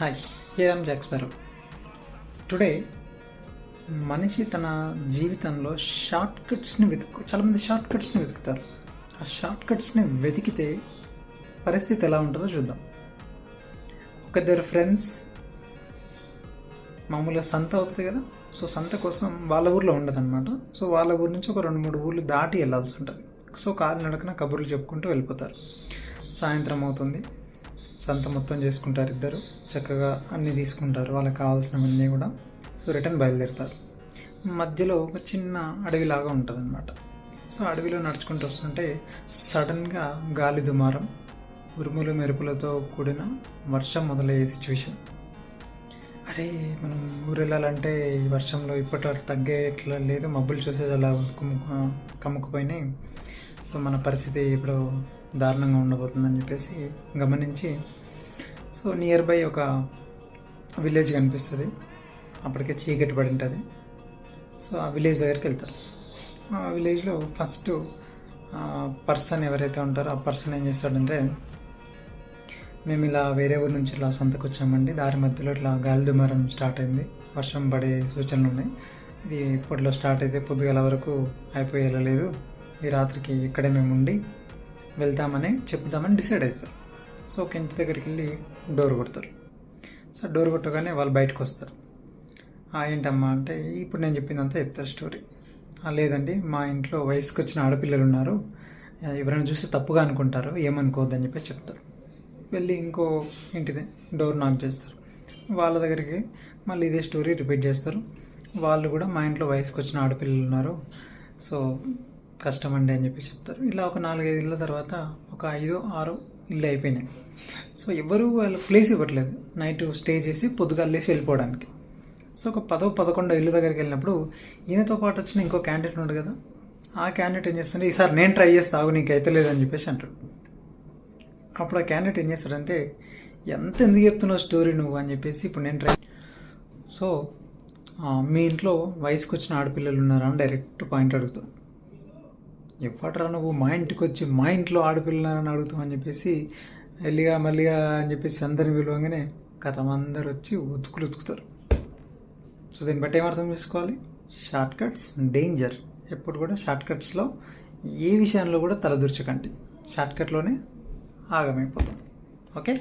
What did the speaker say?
Hi, here I'm Jack sparrow. Today మనిషి తన జీవితంలో చాలామంది షార్ట్ కట్స్ని వెతుకుతారు. ఆ షార్ట్ కట్స్ని వెతికితే పరిస్థితి ఎలా ఉంటుందో చూద్దాం. ఇద్దరు ఫ్రెండ్స్ మామూలుగా సంత అవుతుంది కదా, సో సంత కోసం వాళ్ళ ఊర్లో ఉండదన్నమాట. సో వాళ్ళ ఊరి నుంచి ఒక 2-3 ఊర్లు దాటి వెళ్ళాల్సి ఉంటుంది. సో కాలినడకన కబుర్లు చెప్పుకుంటూ వెళ్ళిపోతారు. సాయంత్రం అవుతుంది, సంత మొత్తం చేసుకుంటారు. ఇద్దరు చక్కగా అన్నీ తీసుకుంటారు, వాళ్ళకి కావాల్సినవన్నీ కూడా. సో రిటర్న్ బయలుదేరుతారు. మధ్యలో ఒక చిన్న అడవిలాగా ఉంటుంది అనమాట. సో అడవిలో నడుచుకుంటూ వస్తుంటే సడన్గా గాలి దుమారం, ఉరుములు మెరుపులతో కూడిన వర్షం మొదలయ్యే సిచ్యువేషన్. అరే, మనం ఊరు వెళ్ళాలంటే ఈ వర్షంలో ఇప్పటి తగ్గేట్లా లేదు, మబ్బులు చూసేది అలా కమ్ముకుపోయినాయి. సో మన పరిస్థితి ఇప్పుడు దారుణంగా ఉండబోతుందని చెప్పేసి గమనించి, సో నియర్ బై ఒక విలేజ్ కనిపిస్తుంది. అప్పటికే చీకటి పడి ఉంటుంది. సో ఆ విలేజ్ దగ్గరికి వెళ్తారు. ఆ విలేజ్లో ఫస్ట్ పర్సన్ ఎవరైతే ఉంటారో ఆ పర్సన్ ఏం చేస్తాడంటే, మేము ఇలా వేరే ఊరి నుంచి ఇలా సంతకు వచ్చామండి, దారి మధ్యలో ఇట్లా గాలి దుమారం స్టార్ట్ అయింది, వర్షం పడే సూచనలు ఉన్నాయి, ఇది ఇప్పట్లో స్టార్ట్ అయితే పొద్దుగల వరకు అయిపోయేలా లేదు, ఈ రాత్రికి ఇక్కడే మేము ఉండి వెళ్తామని చెప్తామని డిసైడ్ అవుతారు. సో ఒక ఇంటి దగ్గరికి వెళ్ళి డోర్ కొడతారు. సో డోర్ కొట్టగానే వాళ్ళు బయటకు వస్తారు. ఏంటమ్మా అంటే, ఇప్పుడు నేను చెప్పిందంతా చెప్తారు స్టోరీ. లేదండి, మా ఇంట్లో వయసుకు వచ్చిన ఆడపిల్లలు ఉన్నారు, ఎవరైనా చూస్తే తప్పుగా అనుకుంటారు, ఏమనుకోవద్దని చెప్పేసి చెప్తారు. వెళ్ళి ఇంకో ఇంటిది డోర్ నాక్ చేస్తారు. వాళ్ళ దగ్గరికి మళ్ళీ ఇదే స్టోరీ రిపీట్ చేస్తారు. వాళ్ళు కూడా మా ఇంట్లో వయసుకు వచ్చిన ఆడపిల్లలు ఉన్నారు, సో కష్టం అండి అని చెప్పి చెప్తారు. ఇలా ఒక 4-5 ఇళ్ళ తర్వాత ఒక 5-6 ఇల్లు అయిపోయినాయి. సో ఎవరు వాళ్ళ ప్లేస్ ఇవ్వట్లేదు, నైట్ స్టే చేసి పొద్దుగాలేసి వెళ్ళిపోవడానికి. సో ఒక 10-11 ఇల్లు దగ్గరికి వెళ్ళినప్పుడు ఈయనతో పాటు వచ్చిన ఇంకో క్యాండిడేట్ ఉన్నాడు కదా, ఆ క్యాండిడేట్ ఏం చేస్తుంటే, ఈసారి నేను ట్రై చేస్తావు, నీకు అయితే లేదని చెప్పేసి అంటాడు. అప్పుడు ఆ క్యాండిడేట్ ఏం చేస్తాడంటే, ఎందుకు చెప్తున్నావు స్టోరీ నువ్వు అని చెప్పేసి, ఇప్పుడు నేను ట్రై. సో మీ ఇంట్లో వయసుకు వచ్చిన ఆడపిల్లలు ఉన్నారా అని డైరెక్ట్ పాయింట్ అడుగుతాడు. ఎప్పటిరా నువ్వు మా ఇంటికి వచ్చి మా ఇంట్లో ఆడపిల్లలని అడుగుతావు అని చెప్పేసి మళ్ళీగా అని చెప్పేసి అందరిని పిలవగానే అందరు వచ్చి ఉతుకుతారు. సో దీన్ని బట్టి ఏమర్థం చేసుకోవాలి, షార్ట్ కట్స్ డేంజర్. ఎప్పుడు కూడా షార్ట్ కట్స్లో ఏ విషయంలో కూడా తలదూర్చకండి, షార్ట్ కట్లోనే ఆగమైపోతాం. ఓకే.